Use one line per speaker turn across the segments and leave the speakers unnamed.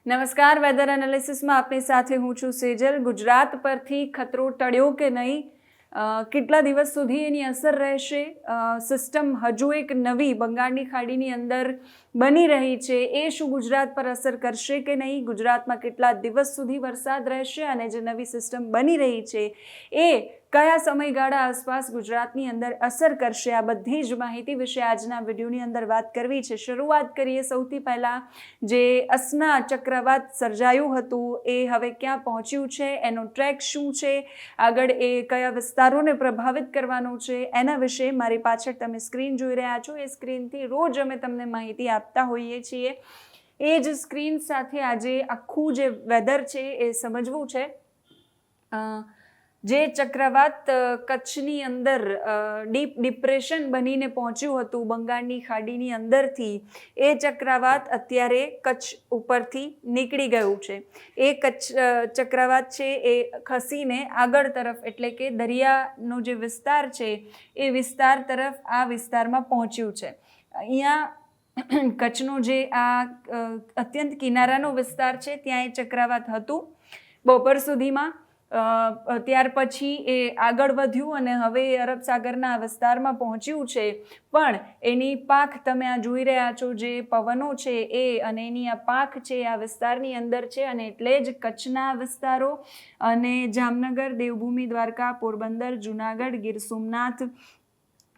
નમસ્કાર, વેધર એનાલિસિસમાં આપની સાથે હું છું સેજલ। ગુજરાત પરથી ખતરો ટળ્યો કે નહીં, કેટલા દિવસ સુધી એની અસર રહેશે, સિસ્ટમ હજુ એક નવી બંગાળની ખાડીની અંદર બની રહી છે, એ શું ગુજરાત પર અસર કરશે કે નહીં, ગુજરાતમાં કેટલા દિવસ સુધી વરસાદ રહેશે અને જે નવી સિસ્ટમ બની રહી છે એ કયા સમયગાળા આસપાસ ગુજરાતની અંદર અસર કરશે, આ બધી જ માહિતી વિશે આજના વિડીયોની અંદર વાત કરવી છે। શરૂઆત કરીએ સૌથી પહેલાં જે અસના ચક્રવાત સર્જાયું હતું એ હવે ક્યાં પહોંચ્યું છે, એનો ટ્રેક શું છે, આગળ એ કયા વિસ્તારોને પ્રભાવિત કરવાનો છે, એના વિશે મારી પાછળ તમે સ્ક્રીન જોઈ રહ્યા છો, એ સ્ક્રીનથી રોજ અમે તમને માહિતી આપતા હોઈએ છીએ। એ જ સ્ક્રીન સાથે આજે આખું જે વેધર છે એ સમજવું છે। જે ચક્રવાત કચ્છની અંદર ડીપ ડિપ્રેશન બનીને પહોંચ્યું હતું બંગાળની ખાડીની અંદરથી, એ ચક્રવાત અત્યારે કચ્છ ઉપરથી નીકળી ગયું છે। એ ચક્રવાત છે એ ખસીને આગળ તરફ એટલે કે દરિયાનો જે વિસ્તાર છે એ વિસ્તાર તરફ આ વિસ્તારમાં પહોંચ્યું છે। અહીંયા કચ્છનો જે આ અત્યંત કિનારાનો વિસ્તાર છે ત્યાં એ ચક્રવાત હતું બપોર સુધીમાં। ત્યાર પછી એ આગળ વધ્યું અને હવે એ અરબ સાગરના વિસ્તારમાં પહોંચ્યું છે, પણ એની પાંખ તમે આ જોઈ રહ્યા છો, જે પવનો છે એ અને એની આ પાંખ છે આ વિસ્તારની અંદર છે, અને એટલે જ કચ્છના વિસ્તારો અને જામનગર, દેવભૂમિ, દ્વારકા, પોરબંદર, જુનાગઢ, ગીર સોમનાથ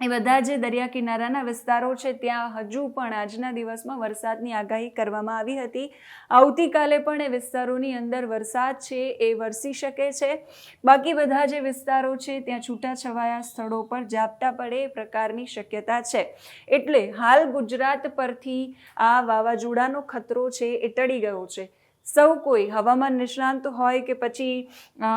એ બધા જે દરિયા કિનારાના વિસ્તારો છે ત્યાં હજુ પણ આજના દિવસમાં વરસાદની આગાહી કરવામાં આવી હતી। આવતીકાલે પણ એ વિસ્તારોની અંદર વરસાદ છે એ વરસી શકે છે। બાકી બધા જે વિસ્તારો છે ત્યાં છૂટાછવાયા સ્થળો પર ઝાપટા પડે એ પ્રકારની શક્યતા છે। એટલે હાલ ગુજરાત પરથી આ વાવાઝોડાનો ખતરો છે એ ટળી ગયો છે। સૌ કોઈ હવામાન નિષ્ણાંત હોય કે પછી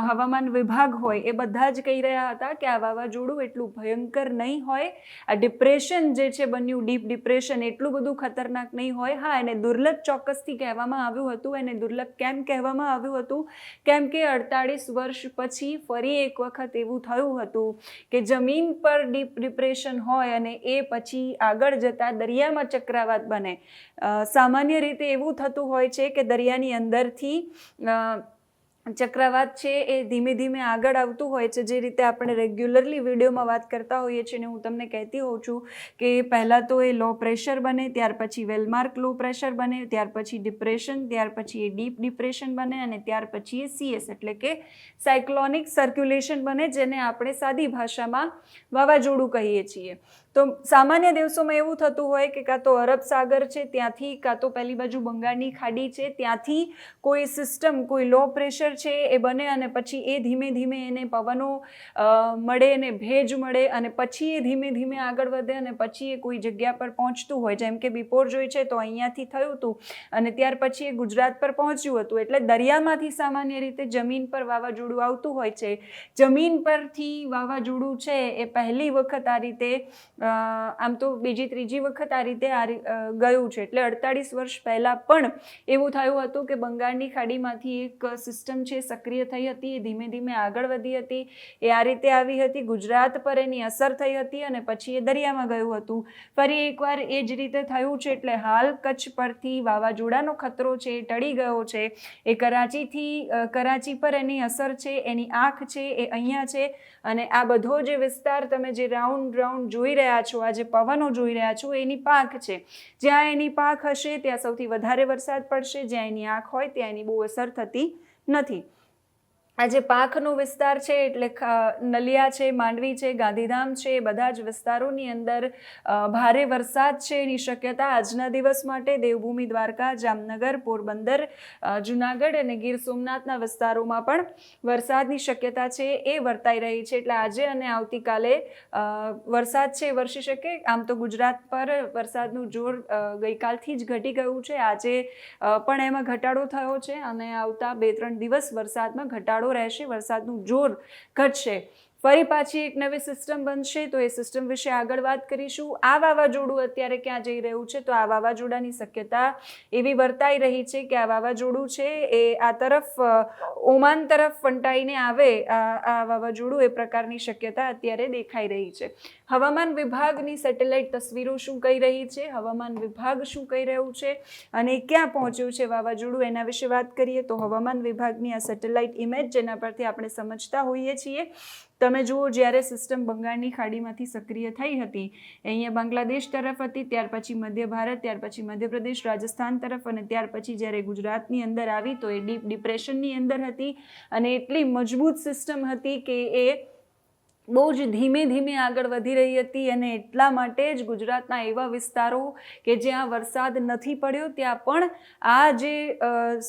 હવામાન વિભાગ હોય એ બધા જ કહી રહ્યા હતા કે આ વાવાઝોડું એટલું ભયંકર નહીં હોય, આ ડિપ્રેશન જે છે બન્યું ડીપ ડિપ્રેશન એટલું બધું ખતરનાક નહીં હોય। હા, એને દુર્લભ ચોક્કસથી કહેવામાં આવ્યું હતું। એને દુર્લભ કેમ કહેવામાં આવ્યું હતું? કેમ કે 48 વર્ષ પછી ફરી એક વખત એવું થયું હતું કે જમીન પર ડીપ ડિપ્રેશન હોય અને એ પછી આગળ જતાં દરિયામાં ચક્રવાત બને। સામાન્ય રીતે એવું થતું હોય છે કે દરિયાની અંદરથી ચક્રવાત છે એ ધીમે ધીમે આગળ આવતું હોય છે, જે રીતે આપણે રેગ્યુલરલી વિડીયોમાં વાત કરતા હોઈએ છીએ, ને હું તમને કહેતી હોઉં છું કે પહેલાં તો એ લો પ્રેશર બને, ત્યાર પછી વેલમાર્ક લો પ્રેશર બને, ત્યાર પછી ડિપ્રેશન, ત્યાર પછી એ ડીપ ડિપ્રેશન બને અને ત્યાર પછી એ CS એટલે કે સાયક્લોનિક સર્ક્યુલેશન બને, જેને આપણે સાદી ભાષામાં વાવાઝોડું કહીએ છીએ। તો સામાન્ય દિવસોમાં એવું થતું હોય કે કાં તો અરબ સાગર છે ત્યાંથી, કાં તો પહેલી બાજુ બંગાળની ખાડી છે ત્યાંથી કોઈ સિસ્ટમ, કોઈ લો પ્રેશર છે એ બને અને પછી એ ધીમે ધીમે એને પવનો મળે અને ભેજ મળે અને પછી એ ધીમે ધીમે આગળ વધે અને પછી એ કોઈ જગ્યા પર પહોંચતું હોય, જેમ કે બિપોરજોય છે તો અહીંયાથી થયું હતું અને ત્યાર પછી એ ગુજરાત પર પહોંચ્યું હતું। એટલે દરિયામાંથી સામાન્ય રીતે જમીન પર વાવાઝોડું આવતું હોય છે। જમીન પરથી વાવાઝોડું છે એ પહેલી વખત આ રીતે, આમ તો બીજી ત્રીજી વખત આ રીતે ગયું છે। એટલે 48 વર્ષ પહેલાં પણ એવું થયું હતું કે બંગાળની ખાડીમાંથી એક સિસ્ટમ છે સક્રિય થઈ હતી, એ ધીમે ધીમે આગળ વધી હતી, એ આ રીતે આવી હતી, ગુજરાત પર એની અસર થઈ હતી અને પછી એ દરિયામાં ગયું હતું। ફરી એકવાર એ જ રીતે થયું છે। એટલે હાલ કચ્છ પરથી વાવાઝોડાનો ખતરો છે એ ટળી ગયો છે। એ કરાચી પર એની અસર છે, એની આંખ છે એ અહીંયા છે અને આ બધો જે વિસ્તાર તમે જે રાઉન્ડ જોઈ રહ્યા છો, આ જે પવનો જોઈ રહ્યા છો એની પાંખ છે। જ્યાં એની પાંખ હશે ત્યાં સૌથી વધારે વરસાદ પડશે, જ્યાં એની આંખ હોય ત્યાં એની બહુ અસર થતી નથી। આ જે પાંખનો વિસ્તાર છે એટલે નલિયા છે, માંડવી છે, ગાંધીધામ છે, એ બધા જ વિસ્તારોની અંદર ભારે વરસાદ છે એની શક્યતા આજના દિવસ માટે દેવભૂમિ, દ્વારકા, જામનગર, પોરબંદર, જુનાગઢ અને ગીર સોમનાથના વિસ્તારોમાં પણ વરસાદની શક્યતા છે એ વર્તાઈ રહી છે। એટલે આજે અને આવતીકાલે વરસાદ છે વરસી શકે। આમ તો ગુજરાત પર વરસાદનું જોર ગઈકાલથી જ ઘટી ગયું છે, આજે પણ એમાં ઘટાડો થયો છે અને આવતા 2-3 દિવસ વરસાદમાં ઘટાડો રહેશે, વરસાદનું જોર ઘટશે। ફરી પાછી એક નવી સિસ્ટમ બનશે, તો એ સિસ્ટમ વિશે આગળ વાત કરીશું. આ વાવાઝોડું અત્યારે ક્યાં જઈ રહ્યું છે, તો આ વાવાઝોડાની શક્યતા એવી વર્તાઈ રહી છે કે આ વાવાઝોડું છે એ આ તરફ ઓમાન તરફ ફંટાઈને આવે, આ વાવાઝોડું, એ પ્રકારની શક્યતા અત્યારે દેખાઈ રહી છે. હવામાન વિભાગની સેટેલાઇટ તસવીરો શું કહી રહી છે, હવામાન વિભાગ શું કહી રહ્યું છે અને ક્યાં પહોંચ્યું છે વાવાઝોડું, એના વિશે વાત કરીએ તો હવામાન વિભાગની આ સેટેલાઇટ ઇમેજ, જેના પરથી આપણે સમજતા હોઈએ છીએ, તમે જુઓ, જ્યારે સિસ્ટમ બંગાળની ખાડીમાંથી સક્રિય થઈ હતી, અહીંયા બાંગ્લાદેશ તરફ હતી, ત્યાર પછી મધ્ય ભારત, ત્યાર પછી મધ્યપ્રદેશ, રાજસ્થાન તરફ, અને ત્યાર પછી જ્યારે ગુજરાતની અંદર આવી તો એ ડીપ ડિપ્રેશનની અંદર હતી અને એટલી મજબૂત સિસ્ટમ હતી કે એ બહુ જ ધીમે ધીમે આગળ વધી રહી હતી અને એટલા માટે જ ગુજરાતના એવા વિસ્તારો કે જ્યાં વરસાદ નથી પડ્યો ત્યાં પણ આ જે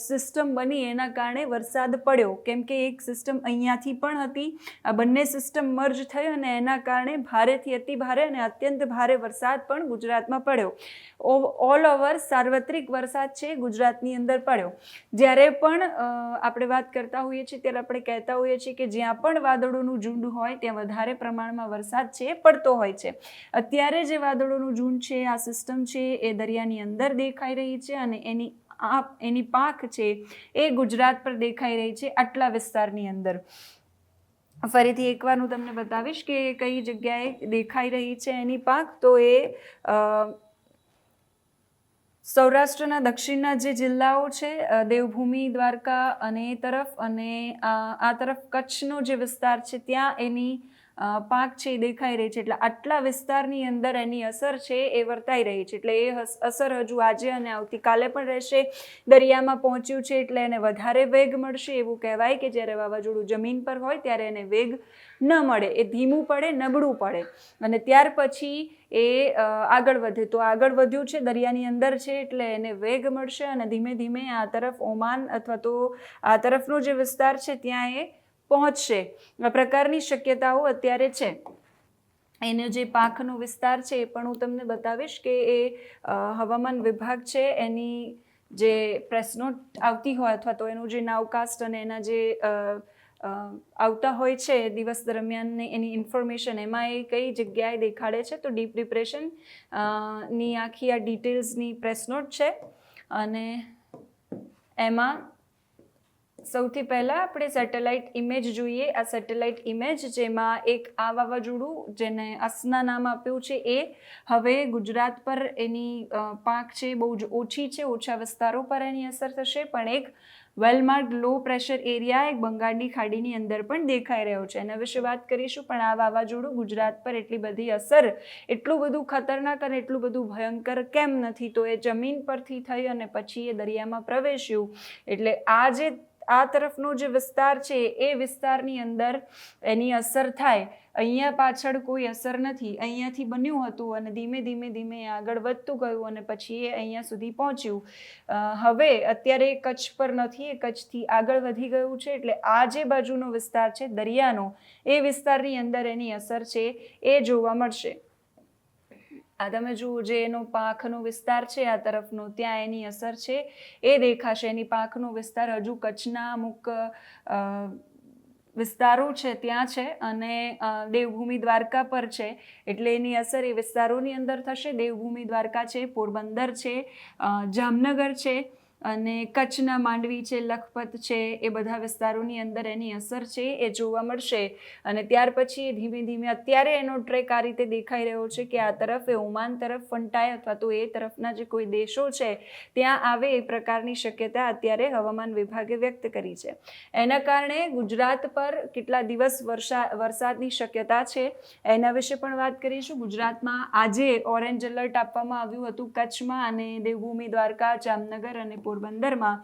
સિસ્ટમ બની એના કારણે વરસાદ પડ્યો, કેમ કે એક સિસ્ટમ અહીંયાથી પણ હતી, આ બંને સિસ્ટમ મર્જ થઈ અને એના કારણે ભારેથી અતિ ભારે અને અત્યંત ભારે વરસાદ પણ ગુજરાતમાં પડ્યો. ઓલ ઓવર સાર્વત્રિક વરસાદ છે ગુજરાતની અંદર પડ્યો. જ્યારે પણ આપણે વાત કરતા હોઈએ છીએ ત્યારે આપણે કહેતા હોઈએ છીએ કે જ્યાં પણ વાદળોનું ઝુંડ હોય ત્યાં વધારે પ્રમાણમાં વરસાદ છે પડતો હોય છે. અત્યારે જે વાદળોનું ઝુંડ છે, આ સિસ્ટમ છે, એ દરિયાની અંદર દેખાઈ રહી છે અને એની પાંખ છે એ ગુજરાત પર દેખાઈ રહી છે, આટલા વિસ્તારની અંદર. ફરીથી એકવાર હું તમને બતાવીશ કે કઈ જગ્યાએ દેખાઈ રહી છે એની પાંખ. તો એ સૌરાષ્ટ્રના દક્ષિણના જે જિલ્લાઓ છે, દેવભૂમિ, દ્વારકા અને એ તરફ, અને આ તરફ કચ્છનો જે વિસ્તાર છે ત્યાં એની પાંખ છે એ દેખાઈ રહી છે. એટલે આટલા વિસ્તારની અંદર એની અસર છે એ વર્તાઈ રહી છે. એટલે એ અસર હજુ આજે અને આવતીકાલે પણ રહેશે. દરિયામાં પહોંચ્યું છે એટલે એને વધારે વેગ મળશે. એવું કહેવાય કે જ્યારે વાવાઝોડું જમીન પર હોય ત્યારે એને વેગ ન મળે, એ ધીમું પડે, નબળું પડે અને ત્યાર પછી એ આગળ વધે. તો આગળ વધ્યું છે, દરિયાની અંદર છે, એટલે એને વેગ મળશે અને ધીમે ધીમે આ તરફ ઓમાન અથવા તો આ તરફનો જે વિસ્તાર છે ત્યાં એ પહોંચશે. આ પ્રકારની શક્યતાઓ અત્યારે છે. એનો જે પાંખનો વિસ્તાર છે એ પણ હું તમને બતાવીશ કે એ હવામાન વિભાગ છે એની જે પ્રેસ નોટ આવતી હોય અથવા તો એનું જે નાવકાસ્ટ અને એના જે આવતા હોય છે દિવસ દરમિયાન એની ઇન્ફોર્મેશન, એમાં એ કઈ જગ્યાએ દેખાડે છે. તો ડીપ ડિપ્રેશન ની આખી આ ડિટેલ્સની પ્રેસ નોટ છે અને એમાં સૌથી પહેલાં આપણે સેટેલાઇટ ઇમેજ જોઈએ. આ સેટેલાઇટ ઇમેજ જેમાં એક આ વાવાઝોડું જેને અસના નામ આપ્યું છે એ હવે ગુજરાત પર એની પાંખ છે બહુ જ ઓછી છે, ઓછા વિસ્તારો પર એની અસર થશે, પણ એક વેલમાર્ક્ડ લો પ્રેશર એરિયા એક બંગાળની ખાડીની અંદર પણ દેખાઈ રહ્યો છે. એના વિશે વાત કરીશું. પણ આ વાવાઝોડું ગુજરાત પર એટલી બધી અસર, એટલું બધું ખતરનાક અને એટલું બધું ભયંકર કેમ નથી? તો એ જમીન પરથી થઈ અને પછી એ દરિયામાં પ્રવેશ્યું. એટલે આ તરફનો જે વિસ્તાર છે એ વિસ્તારની અંદર એની અસર થાય. અહીંયા પાછળ કોઈ અસર નથી, અહીંયાથી બન્યું હતું અને ધીમે ધીમે ધીમે આગળ વધતું ગયું અને પછી એ અહીંયા સુધી પહોંચ્યું. હવે અત્યારે એ કચ્છ પર નથી, એ કચ્છથી આગળ વધી ગયું છે. એટલે આ જે બાજુનો વિસ્તાર છે દરિયાનો, એ વિસ્તારની અંદર એની અસર છે એ જોવા મળશે. આ તમે જુઓ, જે એનો પાંખનો વિસ્તાર છે આ તરફનો, ત્યાં એની અસર છે એ દેખાશે. એની પાંખનો વિસ્તાર હજુ કચ્છના અમુક વિસ્તારો છે ત્યાં છે અને દેવભૂમિ દ્વારકા પર છે. એટલે એની અસર એ વિસ્તારોની અંદર થશે. દેવભૂમિ દ્વારકા છે, પોરબંદર છે, જામનગર છે અને કચ્છના માંડવી છે, લખપત છે, એ બધા વિસ્તારોની અંદર એની અસર છે એ જોવા મળશે. અને ત્યાર પછી ધીમે ધીમે અત્યારે એનો ટ્રેક આ રીતે દેખાઈ રહ્યો છે કે આ તરફ એ ઓમાન તરફ ફંટાય અથવા તો એ તરફના જે કોઈ દેશો છે ત્યાં આવે, એ પ્રકારની શક્યતા અત્યારે હવામાન વિભાગે વ્યક્ત કરી છે. એના કારણે ગુજરાત પર કેટલા દિવસ વરસાદની શક્યતા છે એના વિશે પણ વાત કરીશું. ગુજરાતમાં આજે ઓરેન્જ એલર્ટ આપવામાં આવ્યું હતું કચ્છમાં અને દેવભૂમિ દ્વારકા, જામનગર અને પોરબંદરમાં.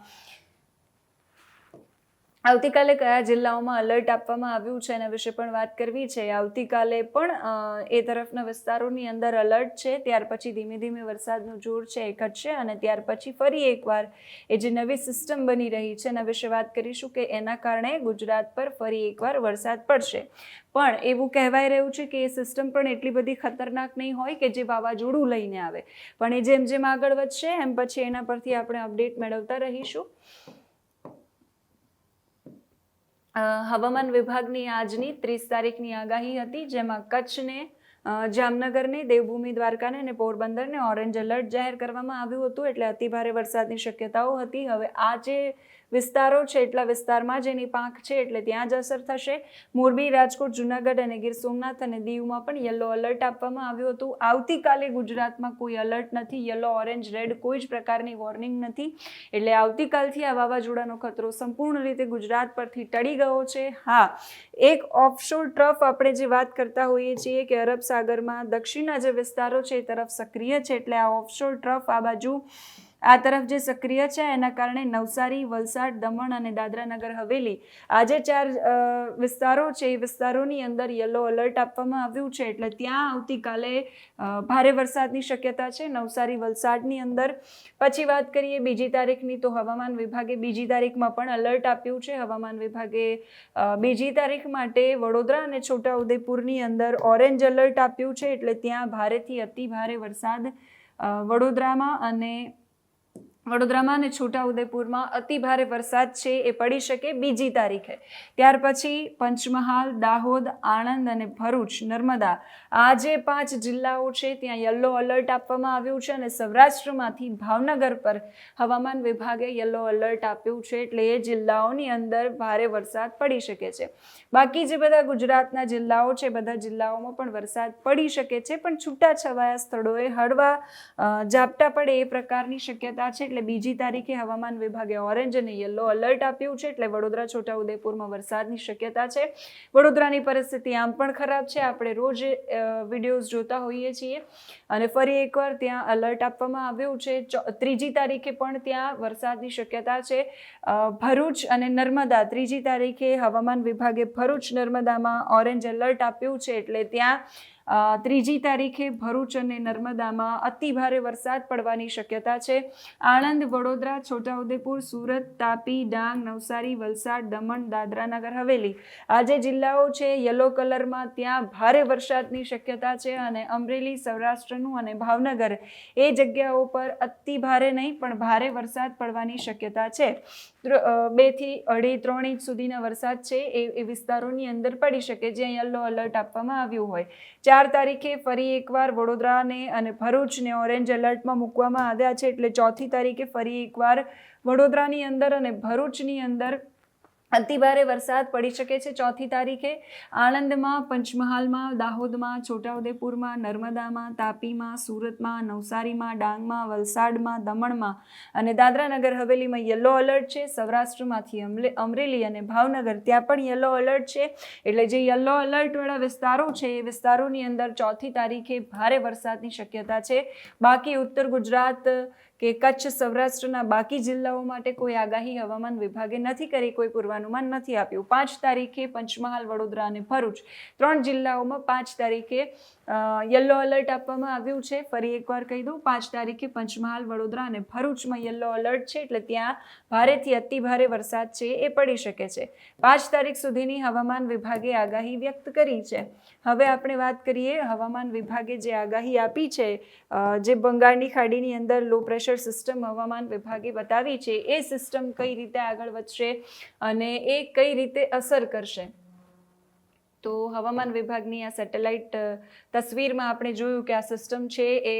આવતીકાલે કયા જિલ્લાઓમાં અલર્ટ આપવામાં આવ્યું છે એના વિશે પણ વાત કરવી છે. આવતીકાલે પણ એ તરફના વિસ્તારોની અંદર અલર્ટ છે. ત્યાર પછી ધીમે ધીમે વરસાદનું જોર છે એ ઘટશે અને ત્યાર પછી ફરી એકવાર એ જે નવી સિસ્ટમ બની રહી છે એના વિશે વાત કરીશું કે એના કારણે ગુજરાત પર ફરી એકવાર વરસાદ પડશે. પણ એવું કહેવાય રહ્યું છે કે એ સિસ્ટમ પણ એટલી બધી ખતરનાક નહીં હોય કે જે વાવાઝોડું લઈને આવે, પણ એ જેમ જેમ આગળ વધશે એમ પછી એના પરથી આપણે અપડેટ મેળવતા રહીશું. હવામાન વિભાગની આજની 30 તારીખની આગાહી હતી, જેમાં કચ્છને, જામનગરને, દેવભૂમિ દ્વારકાને અને પોરબંદરને ઓરેન્જ એલર્ટ જાહેર કરવામાં આવ્યું હતું. એટલે અતિભારે વરસાદની શક્યતાઓ હતી. હવે આ જે વિસ્તારો છે એટલા વિસ્તારમાં જેની પાંખ છે એટલે ત્યાં જ અસર થશે. મોરબી, રાજકોટ, જુનાગઢ અને ગીર સોમનાથ અને દીવમાં પણ યલો એલર્ટ આપવામાં આવ્યું હતું. આવતીકાલે ગુજરાતમાં કોઈ એલર્ટ નથી, યલો, ઓરેન્જ, રેડ કોઈ જ પ્રકારની વોર્નિંગ નથી. એટલે આવતીકાલથી આ વાવાઝોડાનો ખતરો સંપૂર્ણ રીતે ગુજરાત પરથી ટળી ગયો છે. હા, એક ઓફશોર ટ્રફ આપણે જે વાત કરતા હોઈએ છીએ કે અરબ સાગરમાં દક્ષિણના જે વિસ્તારો છે એ તરફ સક્રિય છે, એટલે આ ઓફશોર ટ્રફ આ બાજુ આ તરફ જે સક્રિય છે એના કારણે નવસારી, વલસાડ, દમણ અને દાદરા નગર હવેલી આ જે 4 વિસ્તારો છે એ વિસ્તારોની અંદર યલો એલર્ટ આપવામાં આવ્યું છે. એટલે ત્યાં આવતીકાલે ભારે વરસાદની શક્યતા છે નવસારી, વલસાડની અંદર. પછી વાત કરીએ બીજી તારીખની, તો હવામાન વિભાગે બીજી તારીખમાં પણ એલર્ટ આપ્યું છે. હવામાન વિભાગે બીજી તારીખ માટે વડોદરા અને છોટાઉદેપુરની અંદર ઓરેન્જ એલર્ટ આપ્યું છે. એટલે ત્યાં ભારેથી અતિ ભારે વરસાદ વડોદરામાં અને છોટાઉદેપુરમાં અતિ ભારે વરસાદ છે એ પડી શકે બીજી તારીખે. ત્યાર પછી પંચમહાલ, દાહોદ, આણંદ અને ભરૂચ, નર્મદા આ જે 5 જિલ્લાઓ છે ત્યાં યલો એલર્ટ આપવામાં આવ્યું છે. અને સૌરાષ્ટ્રમાંથી ભાવનગર પર હવામાન વિભાગે યલો એલર્ટ આપ્યું છે. એટલે એ જિલ્લાઓની અંદર ભારે વરસાદ પડી શકે છે. બાકી જે બધા ગુજરાતના જિલ્લાઓ છે બધા જિલ્લાઓમાં પણ વરસાદ પડી શકે છે, પણ છૂટાછવાયા સ્થળોએ હળવા ઝાપટા પડે એ પ્રકારની શક્યતા છે. એટલે બીજી તારીખે હવામાન વિભાગે ઓરેન્જ અને યલો એલર્ટ આપ્યું છે. એટલે વડોદરા, છોટાઉદેપુરમાં વરસાદની શક્યતા છે. વડોદરાની પરિસ્થિતિ આમ પણ ખરાબ છે, આપણે રોજ વિડીયોઝ જોતા હોઈએ છીએ. અને ફરી એકવાર ત્યાં એલર્ટ આપવામાં આવ્યું છે. ત્રીજી તારીખે પણ ત્યાં વરસાદની શક્યતા છે. ભરૂચ અને નર્મદા ત્રીજી તારીખે હવામાન વિભાગે ભરૂચ, નર્મદામાં ઓરેન્જ એલર્ટ આપ્યું છે. એટલે ત્યાં ત્રીજી તારીખે ભરૂચ અને નર્મદામાં અતિ ભારે વરસાદ પડવાની શક્યતા છે. આણંદ, વડોદરા, છોટાઉદેપુર, સુરત, તાપી, ડાંગ, નવસારી, વલસાડ, દમણ, દાદરા નગર હવેલી આ જે જિલ્લાઓ છે યલો કલરમાં ત્યાં ભારે વરસાદની શક્યતા છે. અને અમરેલી, સૌરાષ્ટ્રનું અને ભાવનગર એ જગ્યાઓ પર અતિ ભારે નહીં પણ ભારે વરસાદ પડવાની શક્યતા છે. 2 થી 2.5-3 ઇંચ સુધીના વરસાદ છે એ વિસ્તારોની અંદર પડી શકે જ્યાં યલો એલર્ટ આપવામાં આવ્યું હોય. 4 તારીખે ફરી એકવાર વડોદરાને અને ભરૂચને ઓરેન્જ એલર્ટમાં મૂકવામાં આવ્યા છે. એટલે 4થી તારીખે ફરી એકવાર વડોદરાની અંદર અને ભરૂચની અંદર અતિભારે વરસાદ પડી શકે છે. 4થી તારીખે આણંદમાં, પંચમહાલમાં, દાહોદમાં, છોટાઉદેપુરમાં, નર્મદામાં, તાપીમાં, સુરતમાં, નવસારીમાં, ડાંગમાં, વલસાડમાં, દમણમાં અને દાદરા નગર હવેલીમાં યલો એલર્ટ છે. સૌરાષ્ટ્રમાંથી અમરેલી અને ભાવનગર ત્યાં પણ યલો એલર્ટ છે. એટલે જે યલો એલર્ટવાળા વિસ્તારો છે એ વિસ્તારોની અંદર 4થી તારીખે ભારે વરસાદની શક્યતા છે. બાકી ઉત્તર ગુજરાત કે કચ્છ, સૌરાષ્ટ્રના બાકી જિલ્લાઓ માટે કોઈ આગાહી હવામાન વિભાગે નથી કરી, કોઈ પૂર્વાનુમાન નથી આપ્યું. 5 તારીખે પંચમહાલ, વડોદરા અને ભરૂચ 3 જિલ્લાઓમાં 5 તારીખે યલો એલર્ટ આપવામાં આવ્યું છે. ફરી એકવાર કહી દઉં, 5 તારીખે પંચમહાલ, વડોદરા અને ભરૂચમાં યલો એલર્ટ છે. એટલે ત્યાં ભારેથી અતિ ભારે વરસાદ છે એ પડી શકે છે. 5 તારીખ સુધીની હવામાન વિભાગે આગાહી વ્યક્ત કરી છે. હવે આપણે વાત કરીએ હવામાન વિભાગે જે આગાહી આપી છે, જે બંગાળની ખાડીની અંદર લો પ્રેશર સિસ્ટમ હવામાન વિભાગે બતાવી છે, એ સિસ્ટમ કઈ રીતે આગળ વધશે અને એ કઈ રીતે અસર કરશે. તો હવામાન વિભાગની આ સેટેલાઇટ તસવીરમાં આપણે જોયું કે આ સિસ્ટમ છે એ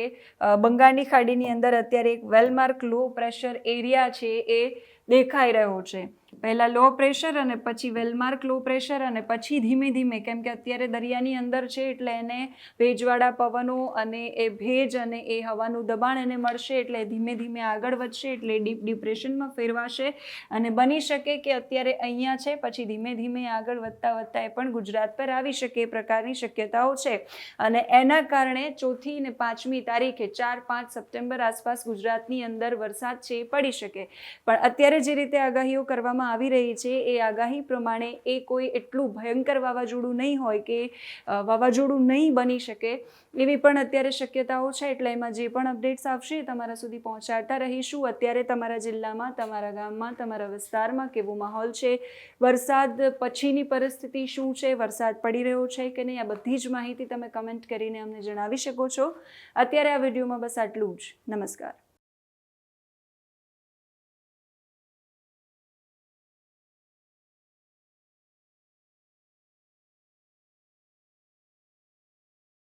બંગાળની ખાડીની અંદર અત્યારે એક વેલમાર્ક લો પ્રેશર એરિયા છે એ દેખાઈ રહ્યો છે. પહેલાં લો પ્રેશર અને પછી વેલમાર્ક લો પ્રેશર અને પછી ધીમે ધીમે, કેમ કે અત્યારે દરિયાની અંદર છે એટલે એને ભેજવાળા પવનો અને એ ભેજ અને એ હવાનું દબાણ એને મળશે એટલે ધીમે ધીમે આગળ વધશે. એટલે ડીપ ડિપ્રેશનમાં ફેરવાશે અને બની શકે કે અત્યારે અહીંયા છે પછી ધીમે ધીમે આગળ વધતા વધતા એ પણ ગુજરાત પર આવી શકે એ પ્રકારની શક્યતાઓ છે. અને એના કારણે 4થી અને 5મી તારીખે 4-5 સપ્ટેમ્બર આસપાસ ગુજરાતની અંદર વરસાદ છે એ પડી શકે. પણ અત્યારે જે રીતે આગાહીઓ કરવામાં આવી રહી છે એ આગાહી પ્રમાણે એ કોઈ એટલું ભયંકર વાવાઝોડું નહીં હોય કે વાવાઝોડું નહીં બની શકે એવી પણ અત્યારે શક્યતાઓ છે. એટલે એમાં જે પણ અપડેટ્સ આવશે તમારા સુધી પહોંચાડતા રહીશું. અત્યારે તમારા જિલ્લામાં, તમારા ગામમાં, તમારા વિસ્તારમાં કેવો માહોલ છે, વરસાદ પછીની પરિસ્થિતિ શું છે, વરસાદ પડી રહ્યો છે કે નહીં, આ બધી જ માહિતી તમે કમેન્ટ કરીને અમને જણાવી શકો છો. અત્યારે આ વિડીયોમાં બસ આટલું જ. નમસ્કાર.